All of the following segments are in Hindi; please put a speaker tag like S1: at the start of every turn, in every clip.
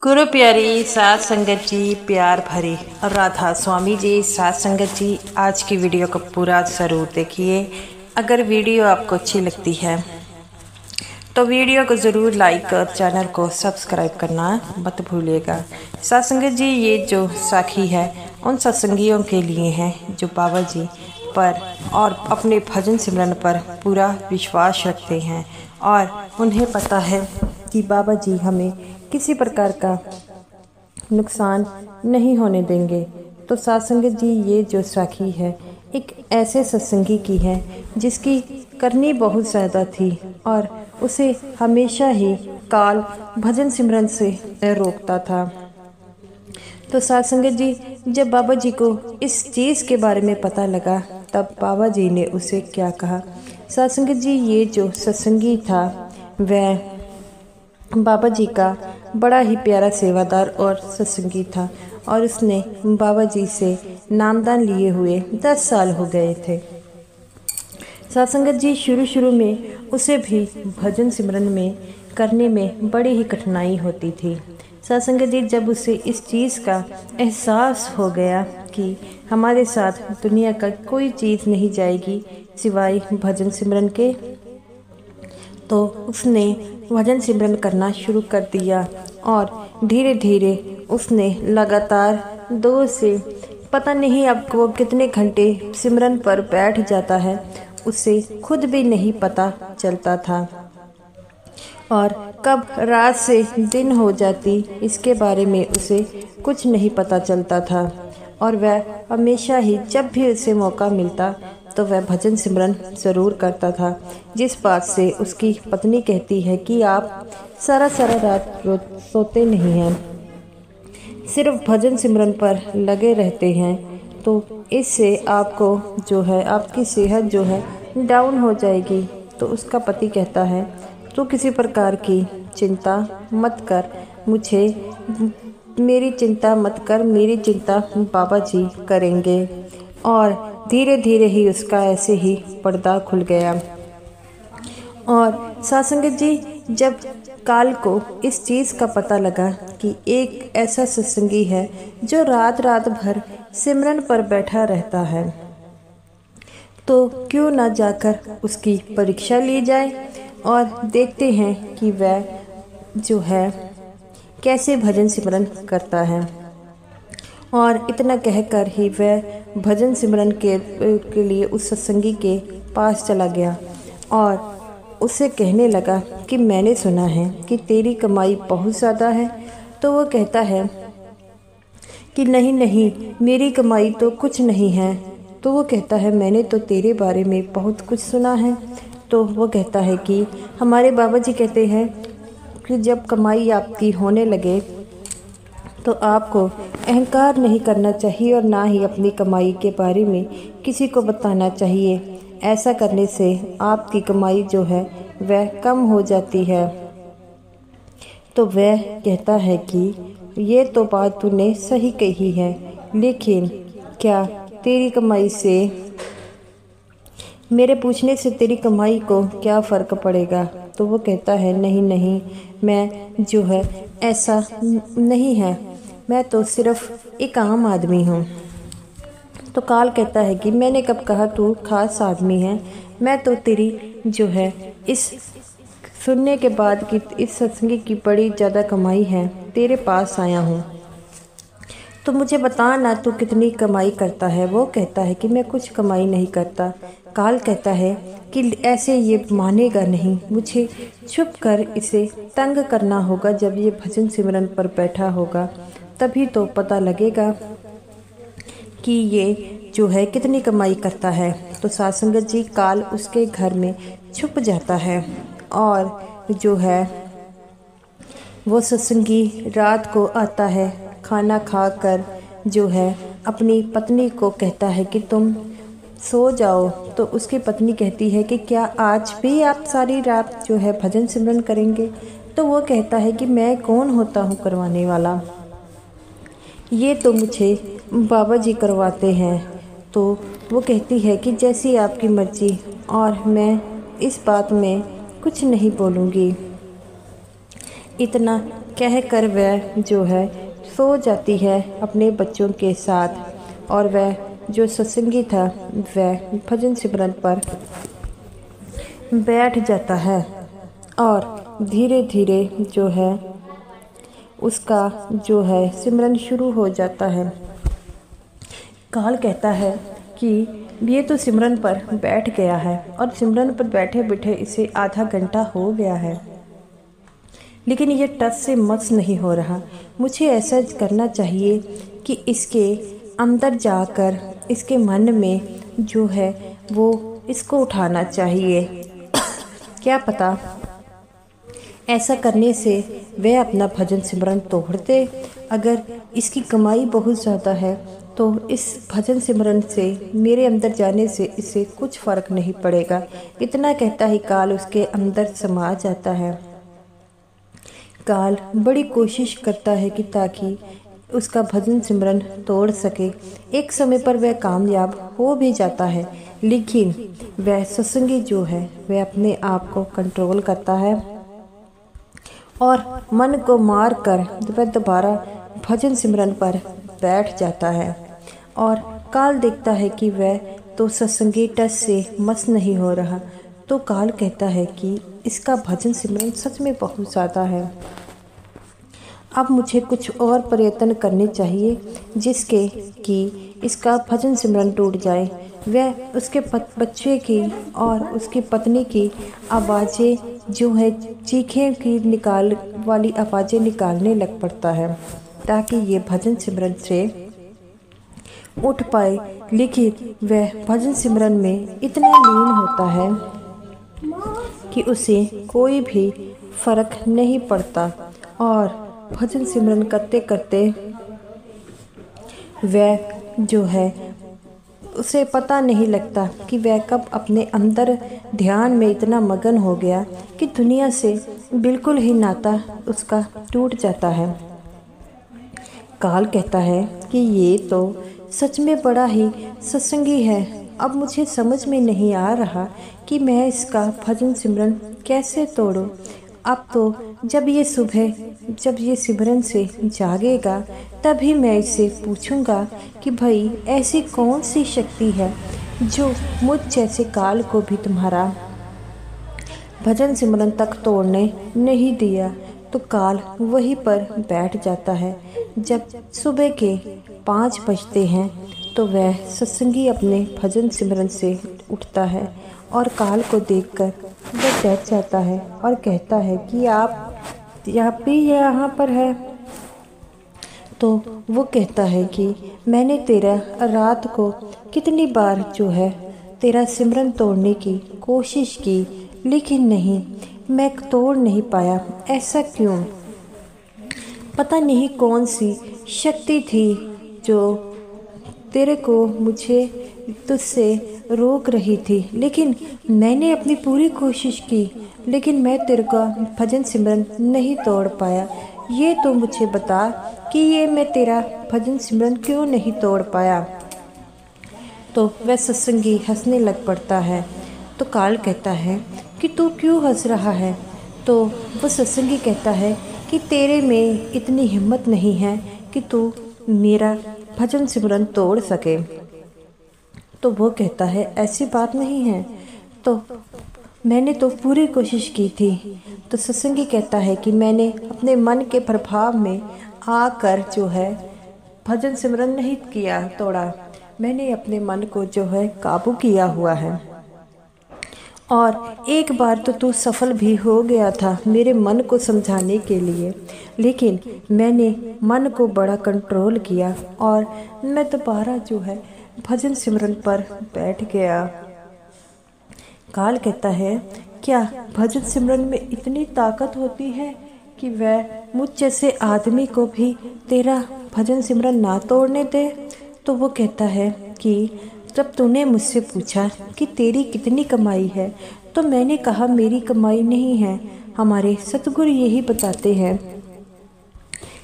S1: गुरु प्यारी सात संगत जी, प्यार भरी और राधा स्वामी जी। सात संगत जी, आज की वीडियो को पूरा ज़रूर देखिए। अगर वीडियो आपको अच्छी लगती है तो वीडियो को ज़रूर लाइक और चैनल को सब्सक्राइब करना मत भूलिएगा। सात संगत जी, ये जो साखी है उन सत्संगियों के लिए है जो बाबा जी पर और अपने भजन सिमरन पर पूरा विश्वास रखते हैं और उन्हें पता है कि बाबा जी हमें किसी प्रकार का नुकसान नहीं होने देंगे। तो सात संगत जी, ये जो साखी है एक ऐसे सत्संगी की है जिसकी करनी बहुत ज़्यादा थी और उसे हमेशा ही काल भजन सिमरन से रोकता था। तो सात संगत जी, जब बाबा जी को इस चीज़ के बारे में पता लगा तब बाबा जी ने उसे क्या कहा। सात संगत जी, ये जो सत्संगी था वह बाबा जी का बड़ा ही प्यारा सेवादार और सत्संगी था और उसने बाबा जी से नामदान लिए हुए 10 साल हो गए थे। सात संगत जी, शुरू में उसे भी भजन सिमरन में करने में बड़ी ही कठिनाई होती थी। सात संगत जी, जब उसे इस चीज़ का एहसास हो गया कि हमारे साथ दुनिया का कोई चीज़ नहीं जाएगी सिवाय भजन सिमरन के, तो उसने भजन सिमरन करना शुरू कर दिया और धीरे धीरे उसने लगातार 2 से पता नहीं अब वो कितने घंटे सिमरन पर बैठ जाता है, उसे खुद भी नहीं पता चलता था और कब रात से दिन हो जाती इसके बारे में उसे कुछ नहीं पता चलता था। और वह हमेशा ही जब भी उसे मौका मिलता तो वह भजन सिमरन ज़रूर करता था, जिस बात से उसकी पत्नी कहती है कि आप सारा रात सोते नहीं हैं, सिर्फ भजन सिमरन पर लगे रहते हैं, तो इससे आपको जो है आपकी सेहत जो है डाउन हो जाएगी। तो उसका पति कहता है तू किसी प्रकार की चिंता मत कर, मेरी चिंता मत कर, मेरी चिंता बाबा जी करेंगे। और धीरे धीरे ही उसका ऐसे ही पर्दा खुल गया। और सात संगत जी, जब काल को इस चीज़ का पता लगा कि एक ऐसा सत्संगी है जो रात भर सिमरन पर बैठा रहता है, तो क्यों ना जाकर उसकी परीक्षा ली जाए और देखते हैं कि वह जो है कैसे भजन सिमरन करता है। और इतना कहकर ही वह भजन सिमरन के लिए उस सत्संगी के पास चला गया और उससे कहने लगा कि मैंने सुना है कि तेरी कमाई बहुत ज़्यादा है। तो वो कहता है कि नहीं, मेरी कमाई तो कुछ नहीं है। तो वो कहता है मैंने तो तेरे बारे में बहुत कुछ सुना है। तो वो कहता है कि हमारे बाबा जी कहते हैं कि जब कमाई आपकी होने लगे तो आपको अहंकार नहीं करना चाहिए और ना ही अपनी कमाई के बारे में किसी को बताना चाहिए। ऐसा करने से आपकी कमाई जो है वह कम हो जाती है। तो वह कहता है कि ये तो बात तूने सही कही है, लेकिन क्या तेरी कमाई से, मेरे पूछने से तेरी कमाई को क्या फ़र्क पड़ेगा। तो वो कहता है नहीं, मैं जो है ऐसा नहीं है, मैं तो सिर्फ एक आम आदमी हूँ। तो काल कहता है कि मैंने कब कहा तू खास आदमी है, मैं तो तेरी जो है इस सुनने के बाद कि इस सत्संगी की बड़ी ज़्यादा कमाई है तेरे पास आया हूँ, तो मुझे बता ना तू कितनी कमाई करता है। वो कहता है कि मैं कुछ कमाई नहीं करता। काल कहता है कि ऐसे ये मानेगा नहीं, मुझे छुप कर इसे तंग करना होगा। जब ये भजन सिमरन पर बैठा होगा तभी तो पता लगेगा कि ये जो है कितनी कमाई करता है। तो सात संगत जी, काल उसके घर में छुप जाता है और जो है वो सत्संगी रात को आता है, खाना खाकर जो है अपनी पत्नी को कहता है कि तुम सो जाओ। तो उसकी पत्नी कहती है कि क्या आज भी आप सारी रात जो है भजन सिमरन करेंगे। तो वो कहता है कि मैं कौन होता हूँ करवाने वाला, ये तो मुझे बाबा जी करवाते हैं। तो वो कहती है कि जैसी आपकी मर्जी, और मैं इस बात में कुछ नहीं बोलूँगी। इतना कहकर वह जो है सो जाती है अपने बच्चों के साथ। और वह जो सत्संगी था वह भजन सिमरन पर बैठ जाता है और धीरे धीरे जो है उसका जो है सिमरन शुरू हो जाता है। काल कहता है कि ये तो सिमरन पर बैठ गया है और सिमरन पर बैठे बैठे इसे आधा घंटा हो गया है, लेकिन ये टस से मस नहीं हो रहा। मुझे ऐसा करना चाहिए कि इसके अंदर जाकर इसके मन में जो है वो इसको उठाना चाहिए। क्या पता ऐसा करने से वह अपना भजन सिमरन तोड़ दे। अगर इसकी कमाई बहुत ज़्यादा है तो इस भजन सिमरन से मेरे अंदर जाने से इसे कुछ फ़र्क नहीं पड़ेगा। इतना कहता ही काल उसके अंदर समा जाता है। काल बड़ी कोशिश करता है कि ताकि उसका भजन सिमरन तोड़ सके। एक समय पर वह कामयाब हो भी जाता है, लेकिन वह सत्संगी जो है वह अपने आप को कंट्रोल करता है और मन को मार कर वह दोबारा भजन सिमरन पर बैठ जाता है। और काल देखता है कि वह तो सत्संगी टस से मस नहीं हो रहा, तो काल कहता है कि इसका भजन सिमरन सच में बहुत ज़्यादा है। अब मुझे कुछ और प्रयत्न करने चाहिए जिसके कि इसका भजन सिमरन टूट जाए। वह उसके बच्चे की और उसकी पत्नी की आवाज़ें जो है चीखें की निकाल वाली आवाज़ें निकालने लग पड़ता है ताकि ये भजन सिमरन से उठ पाए। लेकिन वह भजन सिमरन में इतना लीन होता है कि उसे कोई भी फर्क नहीं पड़ता और भजन सिमरन करते करते वह जो है उसे पता नहीं लगता कि वह कब अपने अंदर ध्यान में इतना मगन हो गया कि दुनिया से बिल्कुल ही नाता उसका टूट जाता है। काल कहता है कि ये तो सच में बड़ा ही सत्संगी है। अब मुझे समझ में नहीं आ रहा कि मैं इसका भजन सिमरन कैसे तोड़ूं। अब तो जब ये सिमरन से जागेगा तभी मैं इससे पूछूंगा कि भाई ऐसी कौन सी शक्ति है जो मुझ जैसे काल को भी तुम्हारा भजन सिमरन तक तोड़ने नहीं दिया। तो काल वहीं पर बैठ जाता है। जब सुबह के 5 बजते हैं तो वह सत्संगी अपने भजन सिमरन से उठता है और काल को देखकर वह बैठ जाता है और कहता है कि आप भी यहाँ पर है। तो वो कहता है कि मैंने तेरा रात को कितनी बार जो है तेरा सिमरन तोड़ने की कोशिश की, लेकिन नहीं, मैं तोड़ नहीं पाया। ऐसा क्यों? पता नहीं कौन सी शक्ति थी जो तेरे को मुझे तुझसे रोक रही थी, लेकिन मैंने अपनी पूरी कोशिश की, लेकिन मैं तेरे का भजन सिमरन नहीं तोड़ पाया। ये तो मुझे बता कि ये मैं तेरा भजन सिमरन क्यों नहीं तोड़ पाया। तो वह सत्संगी हंसने लग पड़ता है। तो काल कहता है कि तू क्यों हंस रहा है? तो वो सत्संगी कहता है कि तेरे में इतनी हिम्मत नहीं है कि तू मेरा भजन सिमरन तोड़ सके। तो वो कहता है ऐसी बात नहीं है, तो मैंने तो पूरी कोशिश की थी। तो सत्संगी कहता है कि मैंने अपने मन के प्रभाव में आकर जो है भजन सिमरन नहीं किया, तोड़ा। मैंने अपने मन को जो है काबू किया हुआ है और एक बार तो तू सफल भी हो गया था मेरे मन को समझाने के लिए, लेकिन मैंने मन को बड़ा कंट्रोल किया और मैं दोबारा जो है भजन सिमरन पर बैठ गया। काल कहता है क्या भजन सिमरन में इतनी ताकत होती है कि वह मुझ जैसे आदमी को भी तेरा भजन सिमरन ना तोड़ने दे? तो वो कहता है कि जब तूने मुझसे पूछा कि तेरी कितनी कमाई है तो मैंने कहा मेरी कमाई नहीं है। हमारे सतगुरु यही बताते हैं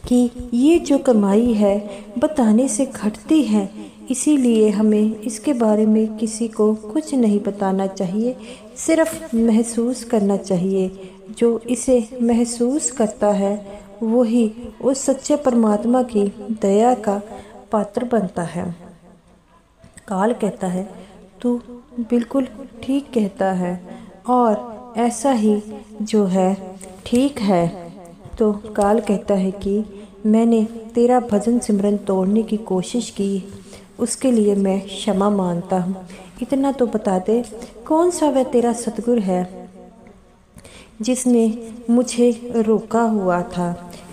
S1: कि ये जो कमाई है बताने से घटती है, इसीलिए हमें इसके बारे में किसी को कुछ नहीं बताना चाहिए, सिर्फ महसूस करना चाहिए। जो इसे महसूस करता है वही उस सच्चे परमात्मा की दया का पात्र बनता है। काल कहता है तू बिल्कुल ठीक कहता है और ऐसा ही जो है ठीक है। तो काल कहता है कि मैंने तेरा भजन सिमरन तोड़ने की कोशिश की, उसके लिए मैं क्षमा मांगता हूँ। इतना तो बता दे कौन सा वह तेरा सतगुरु है जिसने मुझे रोका हुआ था,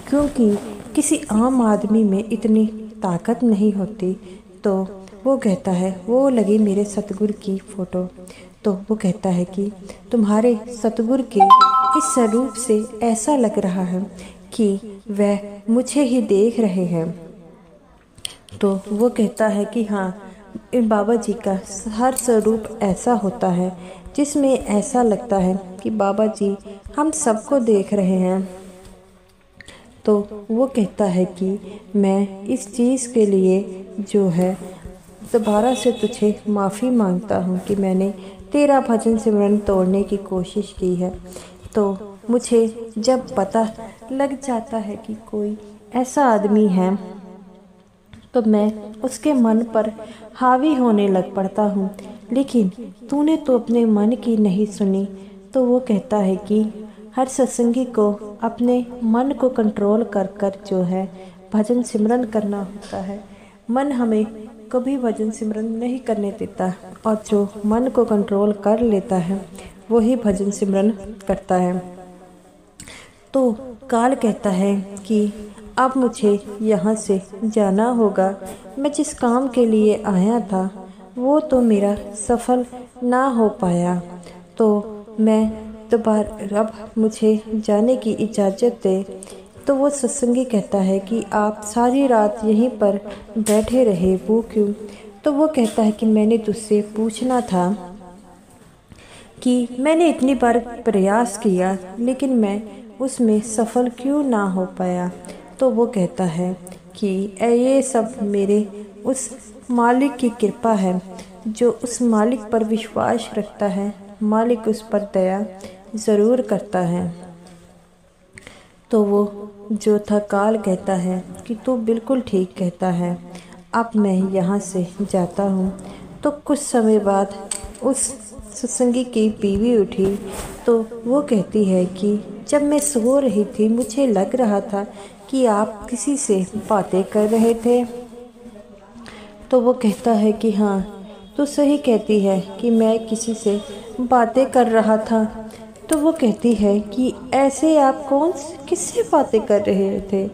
S1: क्योंकि किसी आम आदमी में इतनी ताकत नहीं होती। तो वो कहता है वो लगी मेरे सतगुरु की फ़ोटो। तो वो कहता है कि तुम्हारे सतगुरु के इस स्वरूप से ऐसा लग रहा है कि वह मुझे ही देख रहे हैं। तो वो कहता है कि हाँ, इन बाबा जी का हर स्वरूप ऐसा होता है जिसमें ऐसा लगता है कि बाबा जी हम सबको देख रहे हैं। तो वो कहता है कि मैं इस चीज़ के लिए जो है दोबारा से तुझे माफ़ी मांगता हूँ कि मैंने तेरा भजन सिमरन तोड़ने की कोशिश की है। तो मुझे जब पता लग जाता है कि कोई ऐसा आदमी है तो मैं उसके मन पर हावी होने लग पड़ता हूँ, लेकिन तूने तो अपने मन की नहीं सुनी। तो वो कहता है कि हर सत्संगी को अपने मन को कंट्रोल कर कर जो है भजन सिमरन करना होता है। मन हमें कभी भजन सिमरन नहीं करने देता और जो मन को कंट्रोल कर लेता है वही भजन सिमरन करता है। तो काल कहता है कि अब मुझे यहाँ से जाना होगा। मैं जिस काम के लिए आया था वो तो मेरा सफल ना हो पाया, तो मैं दोबारा अब मुझे जाने की इजाज़त दे। तो वो सत्संगी कहता है कि आप सारी रात यहीं पर बैठे रहे, वो क्यों? तो वो कहता है कि मैंने तुझसे पूछना था कि मैंने इतनी बार प्रयास किया लेकिन मैं उसमें सफल क्यों ना हो पाया। तो वो कहता है कि ये सब मेरे उस मालिक की कृपा है। जो उस मालिक पर विश्वास रखता है मालिक उस पर दया ज़रूर करता है। तो वो जो था काल कहता है कि तू बिल्कुल ठीक कहता है, अब मैं यहाँ से जाता हूँ। तो कुछ समय बाद उस सत्संगी की बीवी उठी। तो वो कहती है कि जब मैं सो रही थी मुझे लग रहा था कि आप किसी से बातें कर रहे थे। तो वो कहता है कि हाँ, तो सही कहती है कि मैं किसी से बातें कर रहा था। तो वो कहती है कि ऐसे आप किससे बातें कर रहे थे?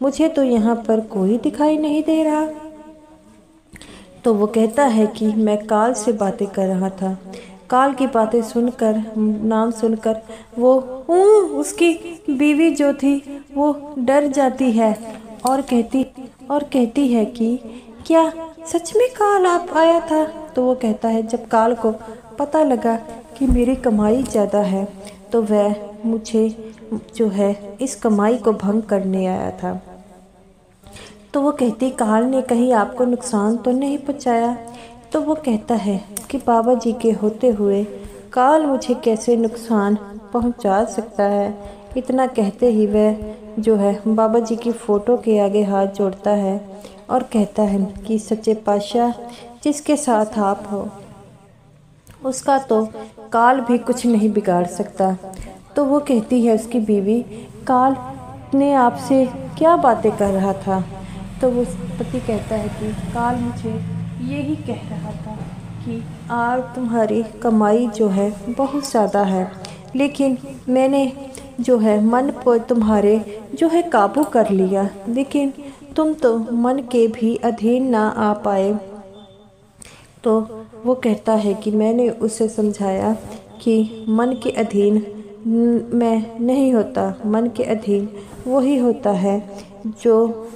S1: मुझे तो यहाँ पर कोई दिखाई नहीं दे रहा। तो वो कहता है कि मैं काल से बातें कर रहा था। काल की बातें सुनकर, नाम सुनकर वो उसकी बीवी जो थी वो डर जाती है और कहती है कि क्या सच में काल आप आया था? तो वो कहता है जब काल को पता लगा कि मेरी कमाई ज़्यादा है तो वह मुझे जो है इस कमाई को भंग करने आया था। तो वो कहती काल ने कहीं आपको नुकसान तो नहीं पहुंचाया? तो वो कहता है कि बाबा जी के होते हुए काल मुझे कैसे नुकसान पहुंचा सकता है। इतना कहते ही वह जो है बाबा जी की फ़ोटो के आगे हाथ जोड़ता है और कहता है कि सच्चे पातशाह जिसके साथ आप हो उसका तो काल भी कुछ नहीं बिगाड़ सकता। तो वो कहती है उसकी बीवी, काल ने आपसे क्या बातें कर रहा था? तो वो पति कहता है कि काल मुझे यही कह रहा था कि आज तुम्हारी कमाई जो है बहुत ज़्यादा है, लेकिन मैंने जो है मन पर तुम्हारे जो है काबू कर लिया, लेकिन तुम तो मन के भी अधीन ना आ पाए। तो वो कहता है कि मैंने उसे समझाया कि मन के अधीन मैं नहीं होता, मन के अधीन वही होता है जो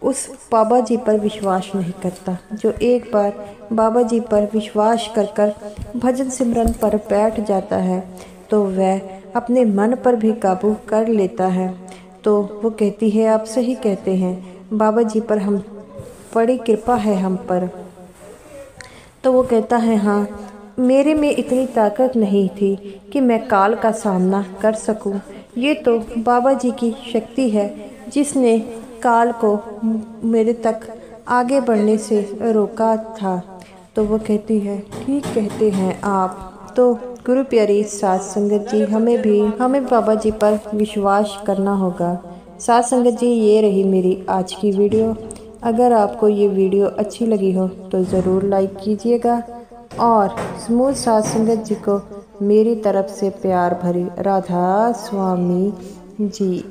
S1: उस बाबा जी पर विश्वास नहीं करता। जो एक बार बाबा जी पर विश्वास कर भजन सिमरन पर बैठ जाता है तो वह अपने मन पर भी काबू कर लेता है। तो वो कहती है आप सही कहते हैं, बाबा जी पर हम बड़ी कृपा है हम पर। तो वो कहता है हाँ, मेरे में इतनी ताकत नहीं थी कि मैं काल का सामना कर सकूं, ये तो बाबा जी की शक्ति है जिसने काल को मेरे तक आगे बढ़ने से रोका था। तो वो कहती है, ठीक कहते हैं आप। तो गुरु प्यारी साध संगत जी, हमें बाबा जी पर विश्वास करना होगा। साध संगत जी, ये रही मेरी आज की वीडियो। अगर आपको ये वीडियो अच्छी लगी हो तो ज़रूर लाइक कीजिएगा और समूह साध संगत जी को मेरी तरफ से प्यार भरी राधा स्वामी जी।